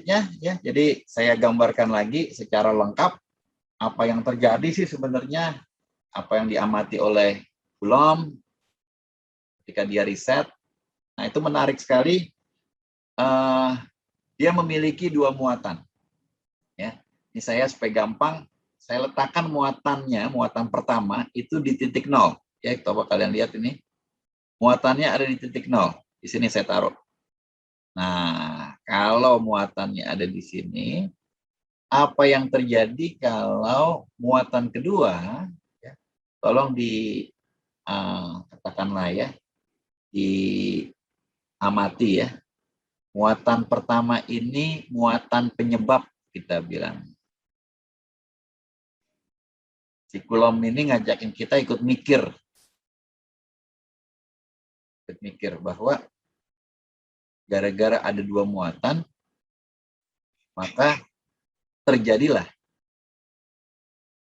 selanjutnya ya. Jadi saya gambarkan lagi secara lengkap apa yang terjadi sih sebenarnya, apa yang diamati oleh Coulomb ketika dia riset. Nah, itu menarik sekali. Dia memiliki dua muatan. Ya, ini saya supaya gampang, saya letakkan muatannya, muatan pertama itu di titik 0. Ya, coba kalian lihat ini. Muatannya ada di titik 0. Di sini saya taruh. Nah, kalau muatannya ada di sini, apa yang terjadi kalau muatan kedua, ya, tolong katakanlah ya, diamati ya. Muatan pertama ini muatan penyebab, kita bilang. Si Coulomb ini ngajakin kita ikut mikir bahwa gara-gara ada dua muatan, maka terjadilah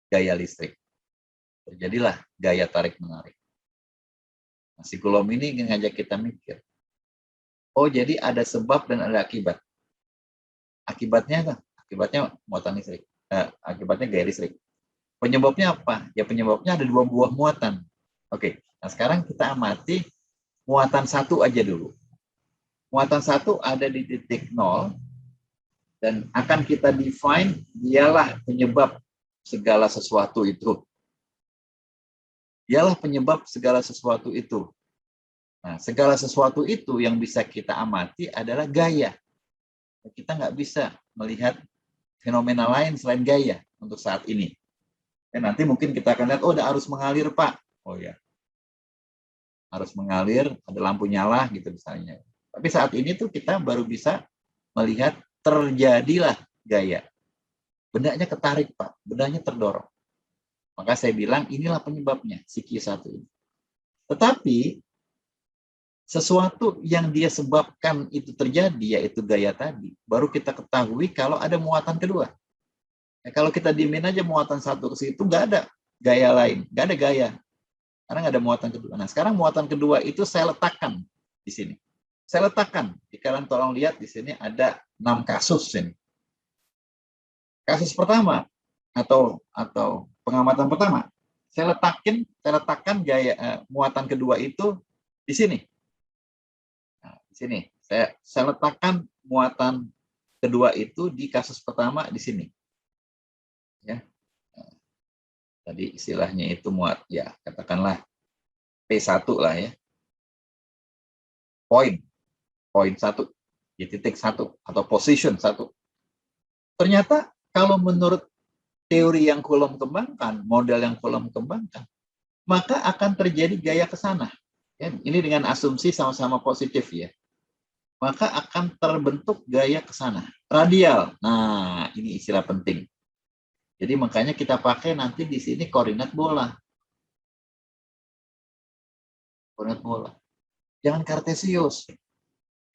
gaya listrik. Terjadilah gaya tarik-menarik. Nah, si Coulomb ini ngajak kita mikir. Oh, jadi ada sebab dan ada akibat. Akibatnya apa? Akibatnya muatan listrik. Akibatnya gaya listrik. Penyebabnya apa? Ya penyebabnya ada dua buah muatan. Oke, nah sekarang kita amati muatan satu aja dulu. Muatan satu ada di titik 0 dan akan kita define dialah penyebab segala sesuatu itu. Dialah penyebab segala sesuatu itu. Nah, segala sesuatu itu yang bisa kita amati adalah gaya. Kita nggak bisa melihat fenomena lain selain gaya untuk saat ini. Dan nanti mungkin kita akan lihat, oh ada arus mengalir Pak. Oh ya, arus mengalir, ada lampu nyala gitu misalnya. Tapi saat ini tuh kita baru bisa melihat terjadilah gaya. Bendanya ketarik Pak, bendanya terdorong. Maka saya bilang inilah penyebabnya, si Q1 ini. Tetapi sesuatu yang dia sebabkan itu terjadi, yaitu gaya tadi, baru kita ketahui kalau ada muatan kedua. Ya, kalau kita diemin aja muatan satu ke situ, nggak ada gaya lain, nggak ada gaya. Karena nggak ada muatan kedua. Nah, sekarang muatan kedua itu saya letakkan di sini. Saya letakkan, kalian tolong lihat di sini ada 6 kasus ini. Kasus pertama atau pengamatan pertama, saya letakkan gaya muatan kedua itu di sini. Nah, di sini saya letakkan muatan kedua itu di kasus pertama di sini. Ya. Nah, tadi istilahnya itu muat ya, katakanlah P1 lah ya. Poin 1 di titik 1 atau position 1. Ternyata kalau menurut teori yang Coulomb kembangkan, model yang Coulomb kembangkan, maka akan terjadi gaya ke sana. Ya, ini dengan asumsi sama-sama positif ya. Maka akan terbentuk gaya ke sana. Radial. Nah, ini istilah penting. Jadi makanya kita pakai nanti di sini koordinat bola. Koordinat bola. Jangan kartesius.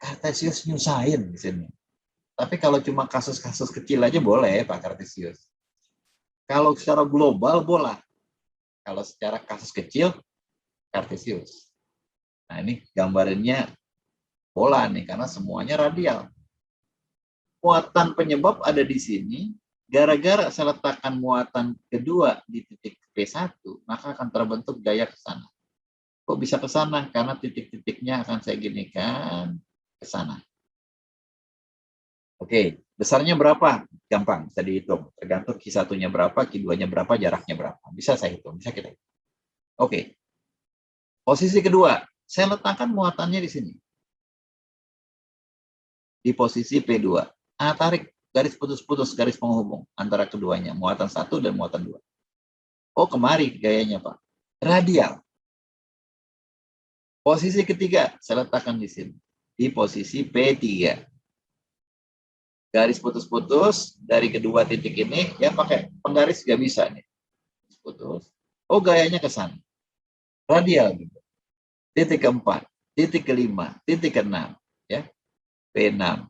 Kartesius nyusahin di sini. Tapi kalau cuma kasus-kasus kecil aja boleh Pak Kartesius. Kalau secara global bola. Kalau secara kasus kecil Kartesius. Nah, ini gambarannya bola nih karena semuanya radial. Muatan penyebab ada di sini. Gara-gara saya letakkan muatan kedua di titik P1, maka akan terbentuk gaya ke sana. Kok bisa ke sana? Karena titik-titiknya akan saya ginikan ke sana. Oke, besarnya berapa? Gampang, bisa dihitung. Tergantung Q1-nya berapa, Q2-nya berapa, jaraknya berapa. Bisa saya hitung, bisa kita hitung. Oke. Posisi kedua, saya letakkan muatannya di sini. Di posisi P2. Tarik garis putus-putus, garis penghubung antara keduanya, muatan 1 dan muatan 2. Oh, kemari gayanya, Pak. Radial. Posisi ketiga, saya letakkan di sini. Di posisi P3. Garis putus-putus dari kedua titik ini, ya pakai penggaris nggak bisa nih. Putus. Oh, gayanya ke sana. Radial gitu. Titik keempat, titik kelima, titik keenam, ya. P6.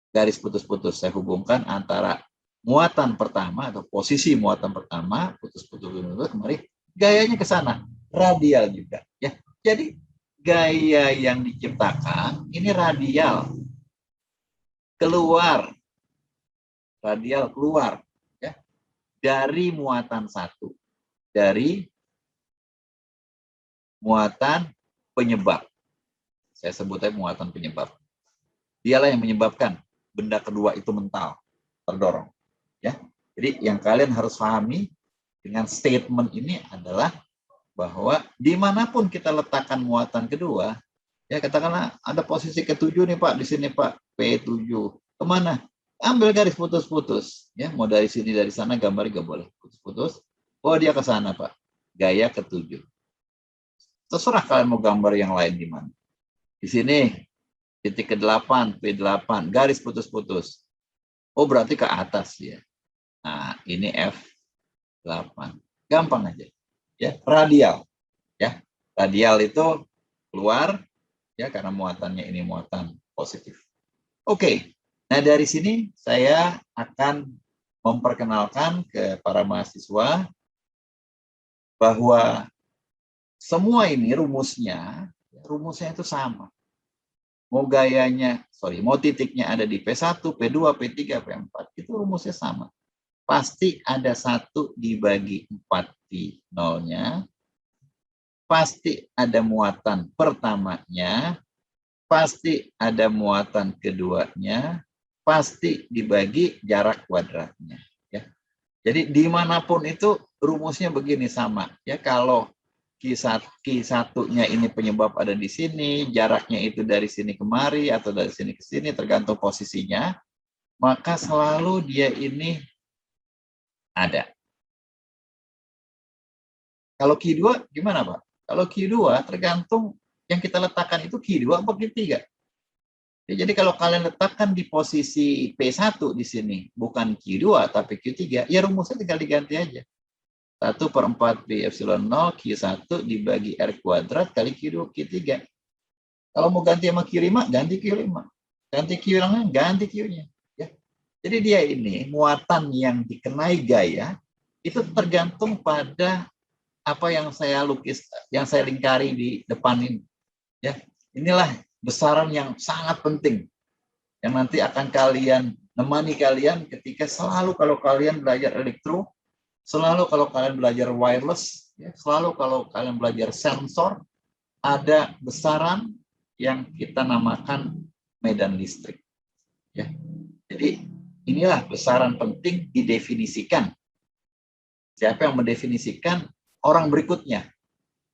Garis putus-putus saya hubungkan antara muatan pertama atau posisi muatan pertama, putus-putus kemari, gayanya ke sana. Radial juga, ya. Jadi gaya yang diciptakan ini radial. keluar, radial keluar ya, dari muatan satu, dari muatan penyebab. Saya sebutnya muatan penyebab. Dialah yang menyebabkan benda kedua itu mental, terdorong. Ya, jadi yang kalian harus pahami dengan statement ini adalah bahwa dimanapun kita letakkan muatan kedua, ya katakanlah ada posisi ke-7 nih Pak, di sini Pak, P7. Kemana? Ambil garis putus-putus. Ya, mau dari sini, dari sana, gambar gak boleh. Putus-putus. Oh, dia ke sana Pak. Gaya ke-7. Terserah kalian mau gambar yang lain di mana. Di sini, titik ke-8, P8, garis putus-putus. Oh, berarti ke atas ya. Nah, ini F8. Gampang aja. Ya, radial. Ya, radial itu keluar ya karena muatannya ini muatan positif. Oke. Nah, dari sini saya akan memperkenalkan ke para mahasiswa bahwa semua ini rumusnya itu sama. Mau gayanya, mau titiknya ada di P1, P2, P3, P4, itu rumusnya sama. Pasti ada 1 dibagi 4 di nolnya, pasti ada muatan pertamanya, pasti ada muatan keduanya, pasti dibagi jarak kuadratnya. Ya. Jadi dimanapun itu rumusnya begini sama. Ya, kalau Q1-nya ini penyebab ada di sini, jaraknya itu dari sini kemari atau dari sini ke sini, tergantung posisinya, maka selalu dia ini ada. Kalau Q2 gimana Pak? Kalau Q2 tergantung yang kita letakkan itu Q2 atau Q3. Ya, jadi kalau kalian letakkan di posisi P1 di sini, bukan Q2 tapi Q3, ya rumusnya tinggal diganti aja. 1/4 Pi epsilon 0 Q1 dibagi R kuadrat kali Q2 Q3. Kalau mau ganti sama Q5, ganti Q5. Ganti Q-nya, ganti Q-nya. Ya. Jadi dia ini, muatan yang dikenai gaya, itu tergantung pada apa yang saya lukis, yang saya lingkari di depan ini. Ya, inilah besaran yang sangat penting, yang nanti akan kalian nemani kalian ketika selalu kalau kalian belajar elektro, selalu kalau kalian belajar wireless, ya, selalu kalau kalian belajar sensor, ada besaran yang kita namakan medan listrik. Ya. Jadi inilah besaran penting didefinisikan. Siapa yang mendefinisikan? Orang berikutnya.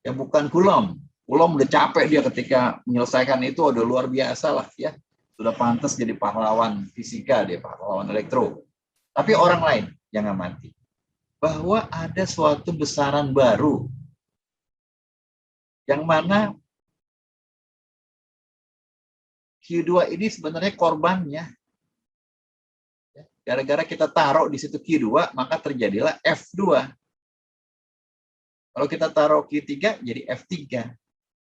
Ya, bukan Coulomb. Coulomb udah capek dia ketika menyelesaikan itu, udah luar biasa lah ya. Sudah pantas jadi pahlawan fisika, dia pahlawan elektro. Tapi orang lain yang amati bahwa ada suatu besaran baru yang mana Q2 ini sebenarnya korbannya. Gara-gara kita taruh di situ Q2, maka terjadilah F2. Kalau kita taruh Q3, jadi F3.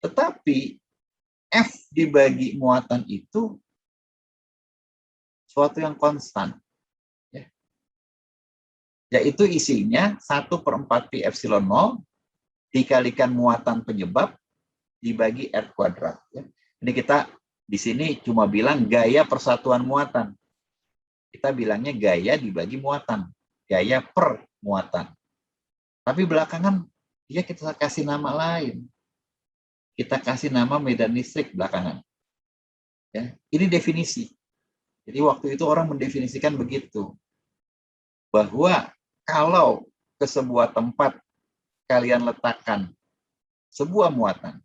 Tetapi F dibagi muatan itu suatu yang konstan. Ya. Yaitu isinya 1/4 Pi epsilon 0 dikalikan muatan penyebab dibagi R kuadrat. Ya. Ini kita di sini cuma bilang gaya persatuan muatan. Kita bilangnya gaya dibagi muatan. Gaya per muatan. Tapi belakangan dia kita kasih nama lain. Kita kasih nama medan listrik belakangan. Ya, ini definisi. Jadi waktu itu orang mendefinisikan begitu. Bahwa kalau ke sebuah tempat kalian letakkan sebuah muatan,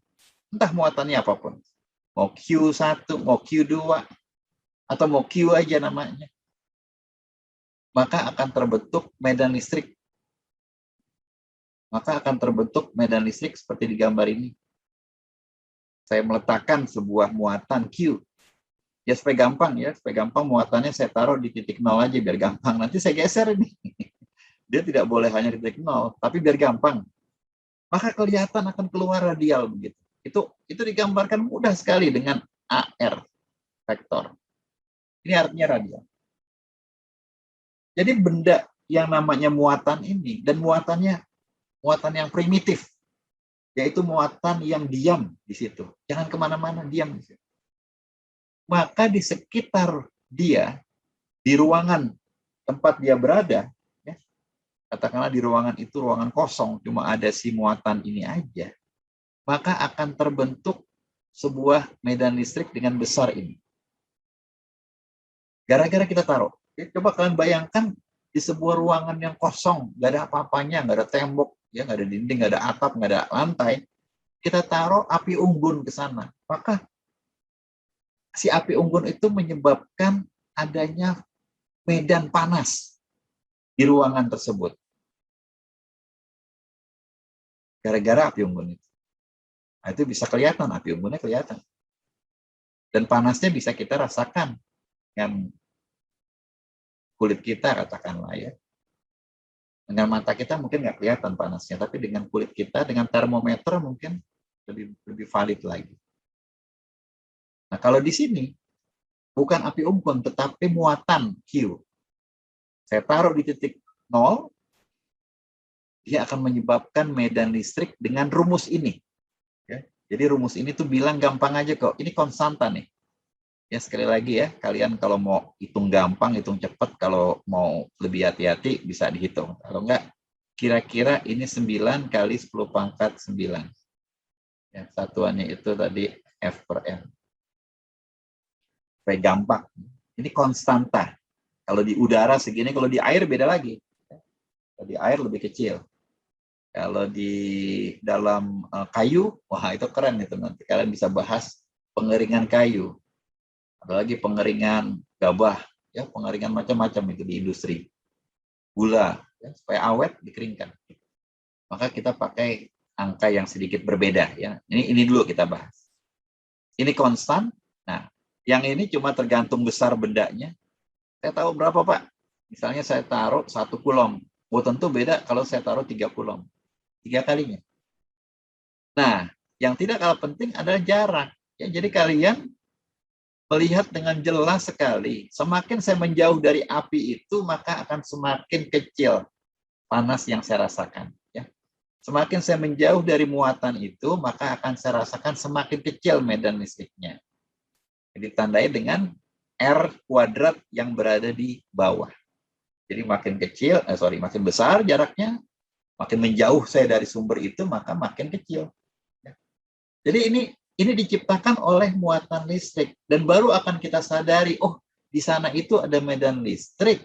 entah muatannya apapun, mau Q1, mau Q2, atau mau Q aja namanya, maka akan terbentuk medan listrik. Maka akan terbentuk medan listrik seperti di gambar ini. Saya meletakkan sebuah muatan Q. Ya supaya gampang ya, supaya gampang muatannya saya taruh di titik 0 aja biar gampang. Nanti saya geser ini. Dia tidak boleh hanya di titik 0, tapi biar gampang. Maka kelihatan akan keluar radial begitu. Itu digambarkan mudah sekali dengan AR vektor. Ini artinya radial. Jadi benda yang namanya muatan ini dan muatan yang primitif, yaitu muatan yang diam di situ. Jangan kemana-mana, diam di situ. Maka di sekitar dia di ruangan tempat dia berada, ya, katakanlah di ruangan itu ruangan kosong, cuma ada si muatan ini aja, maka akan terbentuk sebuah medan listrik dengan besar ini. Gara-gara kita taruh. Coba kalian bayangkan di sebuah ruangan yang kosong, nggak ada apa-apanya, nggak ada tembok, ya, nggak ada dinding, nggak ada atap, nggak ada lantai. Kita taruh api unggun ke sana. Maka si api unggun itu menyebabkan adanya medan panas di ruangan tersebut. Gara-gara api unggun itu. Nah, itu bisa kelihatan, api unggunnya kelihatan. Dan panasnya bisa kita rasakan dengan kulit kita, katakanlah ya. Dengan mata kita mungkin nggak kelihatan panasnya, tapi dengan kulit kita, dengan termometer mungkin lebih valid lagi. Nah, kalau di sini bukan api unggun, tetapi muatan Q. Saya taruh di titik 0, dia akan menyebabkan medan listrik dengan rumus ini. Ya. Jadi rumus ini tuh bilang gampang aja kok, ini konstanta nih. Ya, sekali lagi ya, kalian kalau mau hitung gampang, hitung cepat, kalau mau lebih hati-hati bisa dihitung. Kalau enggak, kira-kira ini 9 kali 10 pangkat 9. Ya, satuannya itu tadi F per M. Supaya gampang. Ini konstanta. Kalau di udara segini, kalau di air beda lagi. Kalau di air lebih kecil. Kalau di dalam kayu, wah itu keren itu, nanti kalian bisa bahas pengeringan kayu. Apalagi pengeringan gabah, ya, pengeringan macam-macam itu di industri. Gula, ya, supaya awet dikeringkan. Maka kita pakai angka yang sedikit berbeda, ya. Ini dulu kita bahas. Ini konstan. Nah, yang ini cuma tergantung besar bendanya. Saya tahu berapa, Pak? Misalnya saya taruh 1 kulom. Oh, tentu beda kalau saya taruh 3 kulom. 3 kalinya. Nah, yang tidak kalah penting adalah jarak. Ya, jadi kalian melihat dengan jelas sekali, semakin saya menjauh dari api itu, maka akan semakin kecil panas yang saya rasakan. Ya. Semakin saya menjauh dari muatan itu, maka akan saya rasakan semakin kecil medan listriknya. Jadi ditandai dengan R kuadrat yang berada di bawah. Jadi makin kecil, makin besar jaraknya, makin menjauh saya dari sumber itu, maka makin kecil. Ya. Jadi ini diciptakan oleh muatan listrik, dan baru akan kita sadari, oh, di sana itu ada medan listrik.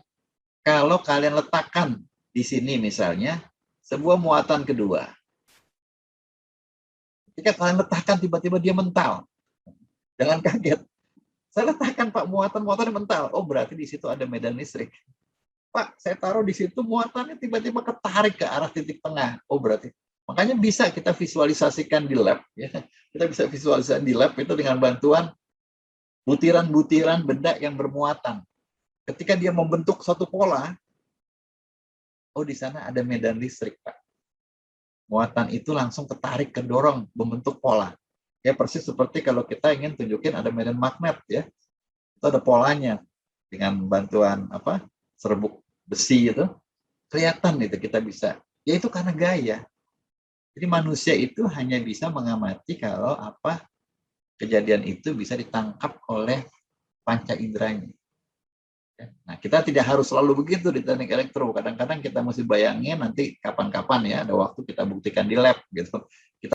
Kalau kalian letakkan di sini misalnya sebuah muatan kedua. Ketika kalian letakkan, tiba-tiba dia mental. Jangan kaget. Saya letakkan, Pak, muatan-muatan mental. Oh, berarti di situ ada medan listrik. Pak, saya taruh di situ, muatannya tiba-tiba ketarik ke arah titik tengah. Oh, berarti. Makanya bisa kita visualisasikan di lab. Ya. Kita bisa visualisasikan di lab itu dengan bantuan butiran-butiran benda yang bermuatan. Ketika dia membentuk satu pola, oh, di sana ada medan listrik, Pak. Muatan itu langsung ketarik, kedorong, membentuk pola. Ya, persis seperti kalau kita ingin tunjukin ada medan magnet, ya. Itu ada polanya. Dengan bantuan serbuk besi itu, kelihatan itu kita bisa. Ya, itu karena gaya. Jadi manusia itu hanya bisa mengamati kalau kejadian itu bisa ditangkap oleh panca inderanya. Nah, kita tidak harus selalu begitu di teknik elektro. Kadang-kadang kita mesti bayangin nanti kapan-kapan ya, ada waktu kita buktikan di lab gitu. Kita